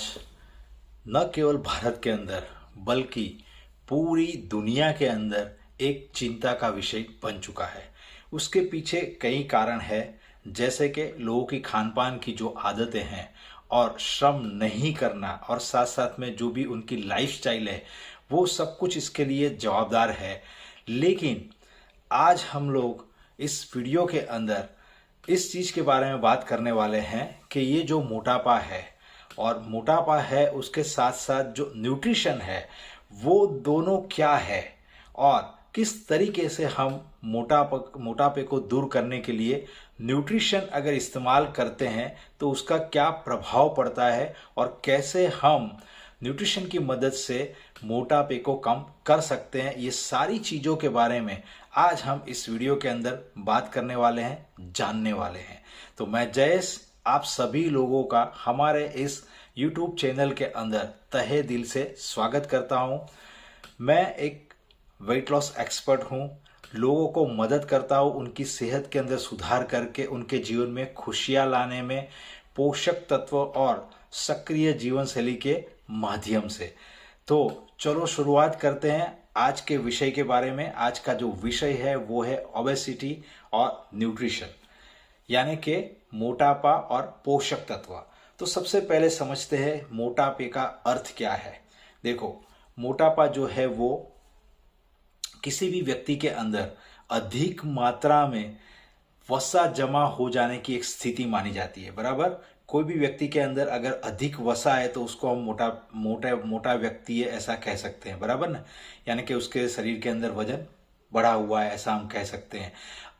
आज न केवल भारत के अंदर बल्कि पूरी दुनिया के अंदर एक चिंता का विषय बन चुका है। उसके पीछे कई कारण है, जैसे कि लोगों की खान पान की जो आदतें हैं और श्रम नहीं करना, और साथ साथ में जो भी उनकी लाइफस्टाइल है वो सब कुछ इसके लिए जवाबदार है। लेकिन आज हम लोग इस वीडियो के अंदर इस चीज़ के बारे में बात करने वाले हैं कि ये जो मोटापा है और मोटापा है उसके साथ साथ जो न्यूट्रिशन है वो दोनों क्या है और किस तरीके से हम मोटापे को दूर करने के लिए न्यूट्रिशन अगर इस्तेमाल करते हैं तो उसका क्या प्रभाव पड़ता है और कैसे हम न्यूट्रिशन की मदद से मोटापे को कम कर सकते हैं। ये सारी चीज़ों के बारे में आज हम इस वीडियो के अंदर बात करने वाले हैं, जानने वाले हैं। तो मैं जयेश आप सभी लोगों का हमारे इस YouTube चैनल के अंदर तहे दिल से स्वागत करता हूं। मैं एक वेट लॉस एक्सपर्ट हूं, लोगों को मदद करता हूं उनकी सेहत के अंदर सुधार करके उनके जीवन में खुशियां लाने में, पोषक तत्व और सक्रिय जीवन शैली के माध्यम से। तो चलो शुरुआत करते हैं आज के विषय के बारे में। आज का जो विषय है वो है ओबेसिटी और न्यूट्रिशन, यानी कि मोटापा और पोषक तत्व। तो सबसे पहले समझते हैं मोटापे का अर्थ क्या है। देखो, मोटापा जो है वो किसी भी व्यक्ति के अंदर अधिक मात्रा में वसा जमा हो जाने की एक स्थिति मानी जाती है। बराबर, कोई भी व्यक्ति के अंदर अगर अधिक वसा है तो उसको हम मोटा व्यक्ति है ऐसा कह सकते हैं। बराबर ना, यानी कि उसके शरीर के अंदर वजन बढ़ा हुआ है ऐसा हम कह सकते हैं।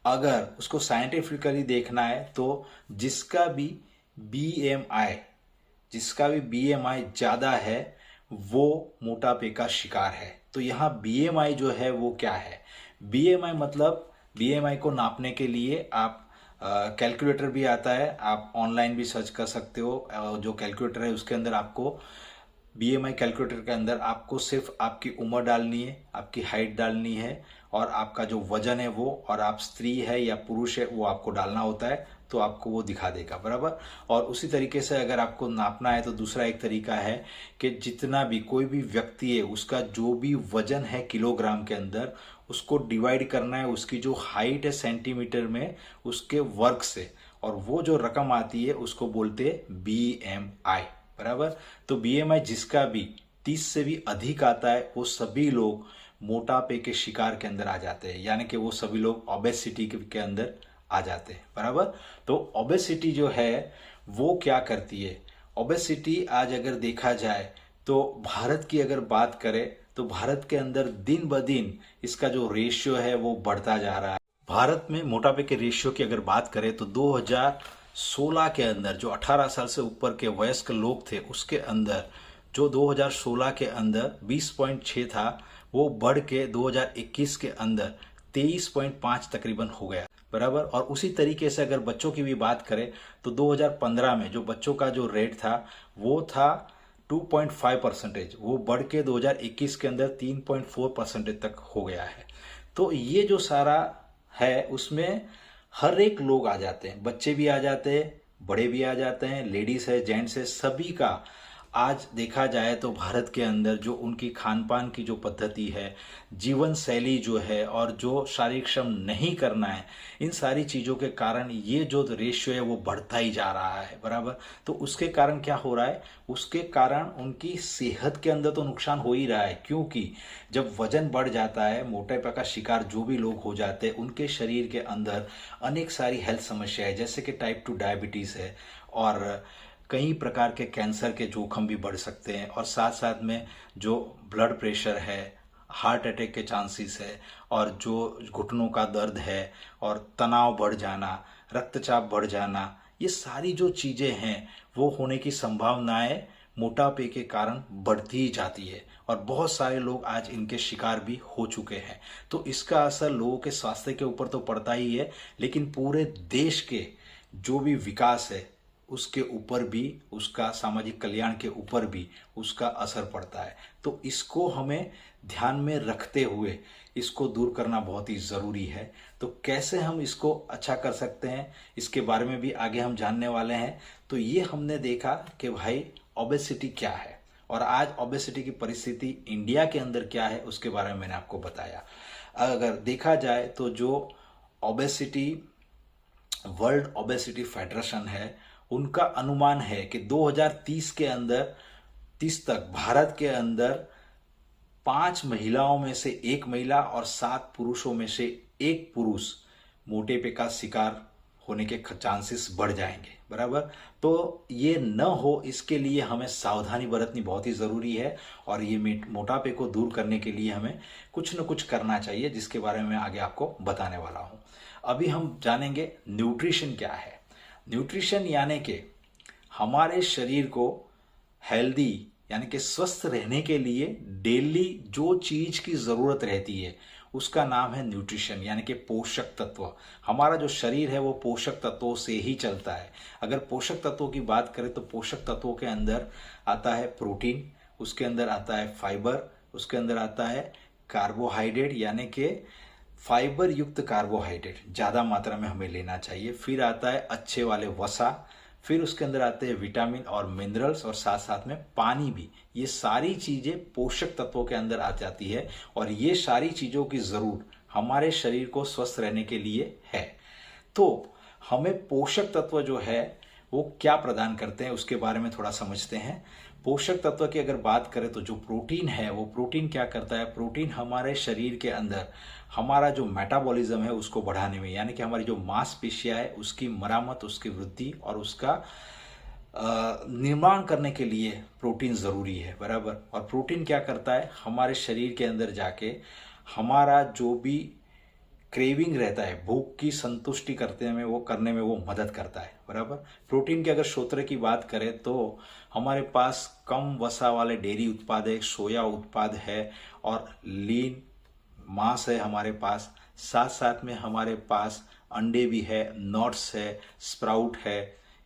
अगर उसको साइंटिफिकली देखना है तो जिसका भी बीएमआई ज़्यादा है वो मोटापे का शिकार है। तो यहाँ बीएमआई जो है वो क्या है? बीएमआई मतलब, बीएमआई को नापने के लिए आप कैलकुलेटर भी आता है, आप ऑनलाइन भी सर्च कर सकते हो। जो कैलकुलेटर है उसके अंदर आपको बीएमआई कैलकुलेटर के अंदर आपको सिर्फ आपकी उम्र डालनी है, आपकी हाइट डालनी है और आपका जो वजन है वो, और आप स्त्री है या पुरुष है वो आपको डालना होता है तो आपको वो दिखा देगा। बराबर। और उसी तरीके से अगर आपको नापना है तो दूसरा एक तरीका है कि जितना भी कोई भी व्यक्ति है उसका जो भी वजन है किलोग्राम के अंदर, उसको डिवाइड करना है उसकी जो हाइट है सेंटीमीटर में उसके वर्ग से, और वो जो रकम आती है उसको बोलते हैं बीएमआई। बराबर। तो बीएमआई जिसका भी 30 से भी अधिक आता है वो सभी लोग मोटापे के शिकार के अंदर आ जाते हैं, यानी कि वो सभी लोग ओबेसिटी के अंदर आ जाते हैं। बराबर। तो ओबेसिटी जो है वो क्या करती है? ओबेसिटी आज अगर देखा जाए तो भारत की अगर बात करें तो भारत के अंदर दिन ब दिन इसका जो रेशियो है वो बढ़ता जा रहा है। भारत में मोटापे के रेशियो की अगर बात करें तो 2016 के अंदर जो 18 साल से ऊपर के वयस्क लोग थे उसके अंदर जो 2016 के अंदर 20.6 था वो बढ़ के 2021 के अंदर 23.5 तकरीबन हो गया। बराबर। और उसी तरीके से अगर बच्चों की भी बात करें तो 2015 में जो बच्चों का जो रेट था वो था 2.5%, वो बढ़ के 2021 के अंदर 3.4% तक हो गया है। तो ये जो सारा है उसमें हर एक लोग आ जाते हैं, बच्चे भी आ जाते हैं, बड़े भी आ जाते हैं, लेडीज है, जेंट्स है, सभी का आज देखा जाए तो भारत के अंदर जो उनकी खान पान की जो पद्धति है, जीवन शैली जो है और जो शारीरिक श्रम नहीं करना है, इन सारी चीज़ों के कारण ये जो रेशियो है वो बढ़ता ही जा रहा है। बराबर। तो उसके कारण क्या हो रहा है? उसके कारण उनकी सेहत के अंदर तो नुकसान हो ही रहा है, क्योंकि जब वजन बढ़ जाता है, मोटापे का शिकार जो भी लोग हो जाते हैं उनके शरीर के अंदर अनेक सारी हेल्थ समस्याएं जैसे कि टाइप 2 डायबिटीज़ है और कई प्रकार के कैंसर के जोखम भी बढ़ सकते हैं, और साथ साथ में जो ब्लड प्रेशर है, हार्ट अटैक के चांसेस है, और जो घुटनों का दर्द है और तनाव बढ़ जाना, रक्तचाप बढ़ जाना, ये सारी जो चीज़ें हैं वो होने की संभावनाएं मोटापे के कारण बढ़ती ही जाती है, और बहुत सारे लोग आज इनके शिकार भी हो चुके हैं। तो इसका असर लोगों के स्वास्थ्य के ऊपर तो पड़ता ही है, लेकिन पूरे देश के जो भी विकास है उसके ऊपर भी, उसका सामाजिक कल्याण के ऊपर भी उसका असर पड़ता है। तो इसको हमें ध्यान में रखते हुए इसको दूर करना बहुत ही ज़रूरी है। तो कैसे हम इसको अच्छा कर सकते हैं इसके बारे में भी आगे हम जानने वाले हैं। तो ये हमने देखा कि भाई ओबेसिटी क्या है और आज ओबेसिटी की परिस्थिति इंडिया के अंदर क्या है उसके बारे में मैंने आपको बताया। अगर देखा जाए तो जो ओबेसिटी वर्ल्ड ओबेसिटी फेडरेशन है, उनका अनुमान है कि 2030 के अंदर 30 तक भारत के अंदर 5 महिलाओं में से 1 महिला और 7 पुरुषों में से 1 पुरुष मोटेपे का शिकार होने के चांसेस बढ़ जाएंगे, बराबर। तो ये न हो इसके लिए हमें सावधानी बरतनी बहुत ही ज़रूरी है और ये मोटापे को दूर करने के लिए हमें कुछ न कुछ करना चाहिए, जिसके बारे में मैं आगे आपको बताने वाला हूँ। अभी हम जानेंगे न्यूट्रिशन क्या है। न्यूट्रिशन यानी कि हमारे शरीर को हेल्दी यानी कि स्वस्थ रहने के लिए डेली जो चीज की जरूरत रहती है उसका नाम है न्यूट्रिशन यानी कि पोषक तत्व। हमारा जो शरीर है वो पोषक तत्वों से ही चलता है। अगर पोषक तत्वों की बात करें तो पोषक तत्वों के अंदर आता है प्रोटीन, उसके अंदर आता है फाइबर, उसके अंदर आता है कार्बोहाइड्रेट यानी कि फाइबर युक्त कार्बोहाइड्रेट ज़्यादा मात्रा में हमें लेना चाहिए। फिर आता है अच्छे वाले वसा, फिर उसके अंदर आते हैं विटामिन और मिनरल्स और साथ साथ में पानी भी। ये सारी चीज़ें पोषक तत्वों के अंदर आ जाती है और ये सारी चीज़ों की ज़रूरत हमारे शरीर को स्वस्थ रहने के लिए है। तो हमें पोषक तत्व जो है वो क्या प्रदान करते हैं उसके बारे में थोड़ा समझते हैं। पोषक तत्व की अगर बात करें तो जो प्रोटीन है वो प्रोटीन क्या करता है, प्रोटीन हमारे शरीर के अंदर हमारा जो मेटाबॉलिज्म है उसको बढ़ाने में यानी कि हमारी जो मांसपेशियां है उसकी मरामत, उसकी वृद्धि और उसका निर्माण करने के लिए प्रोटीन ज़रूरी है, बराबर। और प्रोटीन क्या करता है, हमारे शरीर के अंदर जाके हमारा जो भी क्रेविंग रहता है, भूख की संतुष्टि करने में वो मदद करता है, बराबर। प्रोटीन की अगर स्रोत की बात करें तो हमारे पास कम वसा वाले डेयरी उत्पाद है, सोया उत्पाद है और लीन मांस है हमारे पास। साथ साथ में हमारे पास अंडे भी है, नट्स है, स्प्राउट है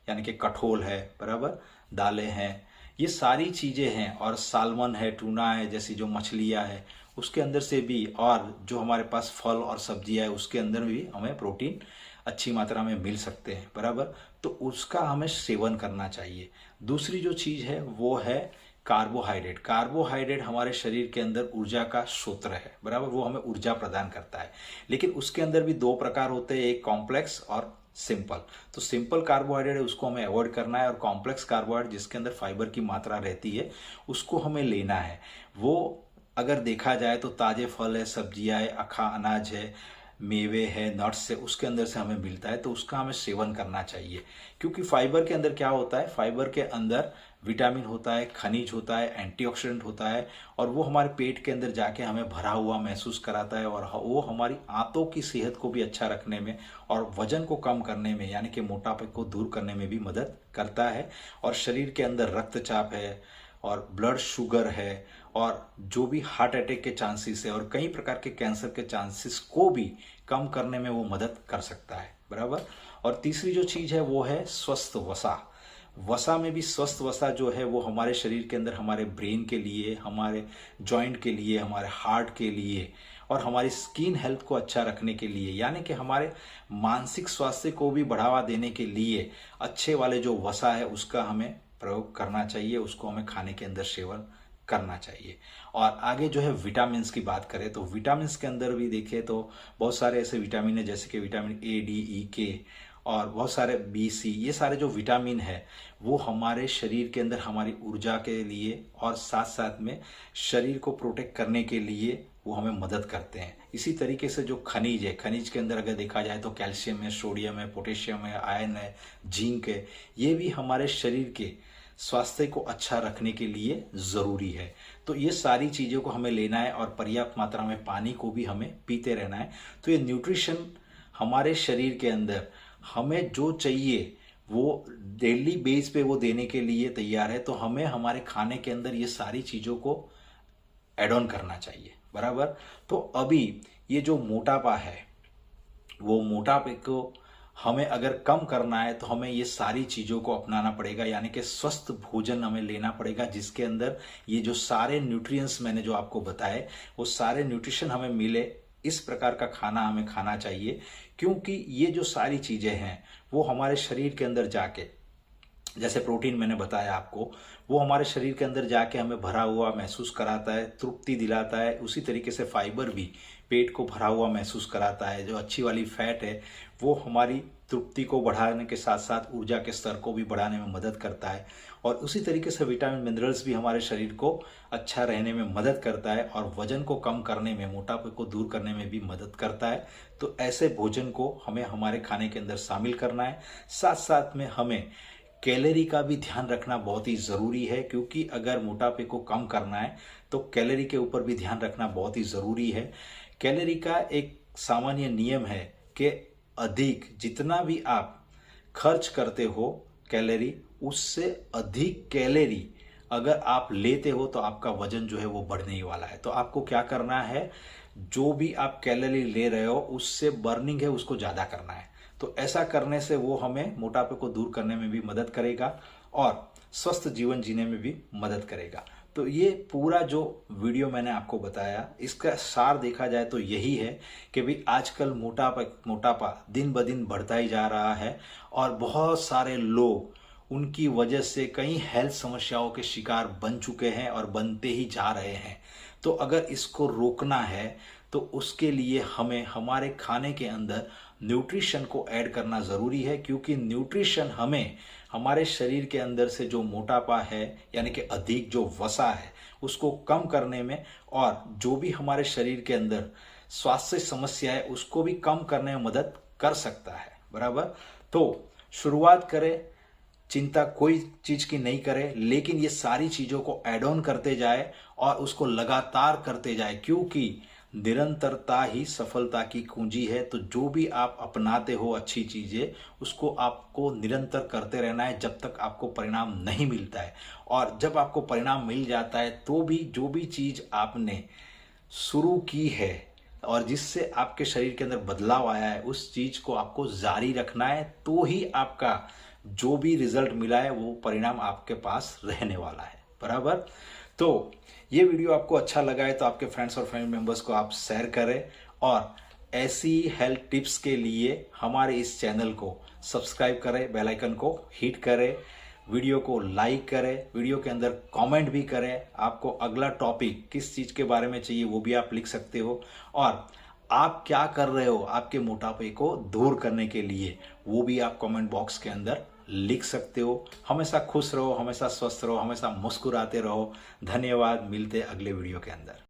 यानी कि कठोल है, बराबर, दालें हैं, ये सारी चीज़ें हैं। और सालमन है, टूना है, जैसी जो मछलियाँ है उसके अंदर से भी, और जो हमारे पास फल और सब्जियाँ है उसके अंदर भी हमें प्रोटीन अच्छी मात्रा में मिल सकते हैं, बराबर। तो उसका हमें सेवन करना चाहिए। दूसरी जो चीज़ है वो है कार्बोहाइड्रेट। कार्बोहाइड्रेट हमारे शरीर के अंदर ऊर्जा का स्रोत है, बराबर, वो हमें ऊर्जा प्रदान करता है। लेकिन उसके अंदर भी 2 प्रकार होते हैं, एक कॉम्प्लेक्स और सिंपल। तो सिंपल कार्बोहाइड्रेट है उसको हमें अवॉइड करना है और कॉम्प्लेक्स कार्बोहाइड्रेट जिसके अंदर फाइबर की मात्रा रहती है उसको हमें लेना है। वो अगर देखा जाए तो ताजे फल है, सब्जियां है, अखा अनाज है, मेवे है, नट्स है, उसके अंदर से हमें मिलता है, तो उसका हमें सेवन करना चाहिए। क्योंकि फाइबर के अंदर क्या होता है, फाइबर के अंदर विटामिन होता है, खनिज होता है, एंटीऑक्सीडेंट होता है और वो हमारे पेट के अंदर जाके हमें भरा हुआ महसूस कराता है और वो हमारी आंतों की सेहत को भी अच्छा रखने में और वजन को कम करने में यानी कि मोटापे को दूर करने में भी मदद करता है। और शरीर के अंदर रक्तचाप है और ब्लड शुगर है और जो भी हार्ट अटैक के चांसेस है और कई प्रकार के कैंसर के चांसेस को भी कम करने में वो मदद कर सकता है, बराबर। और तीसरी जो चीज़ है वो है स्वस्थ वसा। वसा में भी स्वस्थ वसा जो है वो हमारे शरीर के अंदर हमारे ब्रेन के लिए, हमारे जॉइंट के लिए, हमारे हार्ट के लिए और हमारी स्किन हेल्थ को अच्छा रखने के लिए यानी कि हमारे मानसिक स्वास्थ्य को भी बढ़ावा देने के लिए अच्छे वाले जो वसा है उसका हमें प्रयोग करना चाहिए, उसको हमें खाने के अंदर सेवन करना चाहिए। और आगे जो है विटामिन की बात करें तो विटामिन के अंदर भी देखें तो बहुत सारे ऐसे विटामिन है जैसे कि विटामिन ए, डी, ई, के और बहुत सारे बी, सी, ये सारे जो विटामिन है वो हमारे शरीर के अंदर हमारी ऊर्जा के लिए और साथ साथ में शरीर को प्रोटेक्ट करने के लिए वो हमें मदद करते हैं। इसी तरीके से जो खनिज है, खनिज के अंदर अगर देखा जाए तो कैल्शियम है, सोडियम है, पोटेशियम है, आयरन है, जिंक है, ये भी हमारे शरीर के स्वास्थ्य को अच्छा रखने के लिए ज़रूरी है। तो ये सारी चीज़ों को हमें लेना है और पर्याप्त मात्रा में पानी को भी हमें पीते रहना है। तो ये न्यूट्रिशन हमारे शरीर के अंदर हमें जो चाहिए वो डेली बेस पे वो देने के लिए तैयार है। तो हमें हमारे खाने के अंदर ये सारी चीज़ों को ऐड ऑन करना चाहिए, बराबर। तो अभी ये जो मोटापा है वो मोटापे को हमें अगर कम करना है तो हमें ये सारी चीज़ों को अपनाना पड़ेगा यानी कि स्वस्थ भोजन हमें लेना पड़ेगा जिसके अंदर ये जो सारे न्यूट्रिएंट्स मैंने जो आपको बताए वो सारे न्यूट्रिशन हमें मिले। इस प्रकार का खाना हमें खाना चाहिए क्योंकि ये जो सारी चीज़ें हैं वो हमारे शरीर के अंदर जाके जैसे प्रोटीन मैंने बताया आपको, वो हमारे शरीर के अंदर जाके हमें भरा हुआ महसूस कराता है, तृप्ति दिलाता है। उसी तरीके से फाइबर भी पेट को भरा हुआ महसूस कराता है। जो अच्छी वाली फैट है वो हमारी तृप्ति को बढ़ाने के साथ साथ ऊर्जा के स्तर को भी बढ़ाने में मदद करता है। और उसी तरीके से विटामिन मिनरल्स भी हमारे शरीर को अच्छा रहने में मदद करता है और वजन को कम करने में, मोटापे को दूर करने में भी मदद करता है। तो ऐसे भोजन को हमें हमारे खाने के अंदर शामिल करना है। साथ साथ में हमें कैलोरी का भी ध्यान रखना बहुत ही ज़रूरी है, क्योंकि अगर मोटापे को कम करना है तो कैलोरी के ऊपर भी ध्यान रखना बहुत ही ज़रूरी है। कैलोरी का एक सामान्य नियम है कि अधिक जितना भी आप खर्च करते हो कैलोरी, उससे अधिक कैलोरी अगर आप लेते हो तो आपका वजन जो है वो बढ़ने ही वाला है। तो आपको क्या करना है, जो भी आप कैलोरी ले रहे हो उससे बर्निंग है उसको ज़्यादा करना है। तो ऐसा करने से वो हमें मोटापे को दूर करने में भी मदद करेगा और स्वस्थ जीवन जीने में भी मदद करेगा। तो ये पूरा जो वीडियो मैंने आपको बताया, इसका सार देखा जाए तो यही है कि भाई आजकल मोटापा दिन ब दिन बढ़ता ही जा रहा है और बहुत सारे लोग उनकी वजह से कई हेल्थ समस्याओं के शिकार बन चुके हैं और बनते ही जा रहे हैं। तो अगर इसको रोकना है तो उसके लिए हमें हमारे खाने के अंदर न्यूट्रिशन को ऐड करना ज़रूरी है, क्योंकि न्यूट्रिशन हमें हमारे शरीर के अंदर से जो मोटापा है यानी कि अधिक जो वसा है उसको कम करने में और जो भी हमारे शरीर के अंदर स्वास्थ्य समस्या है उसको भी कम करने में मदद कर सकता है। बराबर। तो शुरुआत करें, चिंता कोई चीज की नहीं करे, लेकिन ये सारी चीजों को ऐड ऑन करते जाए और उसको लगातार करते जाए, क्योंकि निरंतरता ही सफलता की कुंजी है। तो जो भी आप अपनाते हो अच्छी चीजें, उसको आपको निरंतर करते रहना है जब तक आपको परिणाम नहीं मिलता है। और जब आपको परिणाम मिल जाता है तो भी जो भी चीज आपने शुरू की है और जिससे आपके शरीर के अंदर बदलाव आया है उस चीज को आपको जारी रखना है, तो ही आपका जो भी रिजल्ट मिला है वो परिणाम आपके पास रहने वाला है। बराबर। तो ये वीडियो आपको अच्छा लगा है तो आपके फ्रेंड्स और फैमिली मेंबर्स को आप शेयर करें और ऐसी हेल्थ टिप्स के लिए हमारे इस चैनल को सब्सक्राइब करें, बेल आइकन को हिट करें, वीडियो को लाइक करें, वीडियो के अंदर कमेंट भी करें। आपको अगला टॉपिक किस चीज़ के बारे में चाहिए वो भी आप लिख सकते हो और आप क्या कर रहे हो आपके मोटापे को दूर करने के लिए वो भी आप कमेंट बॉक्स के अंदर लिख सकते हो। हमेशा खुश रहो, हमेशा स्वस्थ रहो, हमेशा मुस्कुराते रहो। धन्यवाद। मिलते अगले वीडियो के अंदर।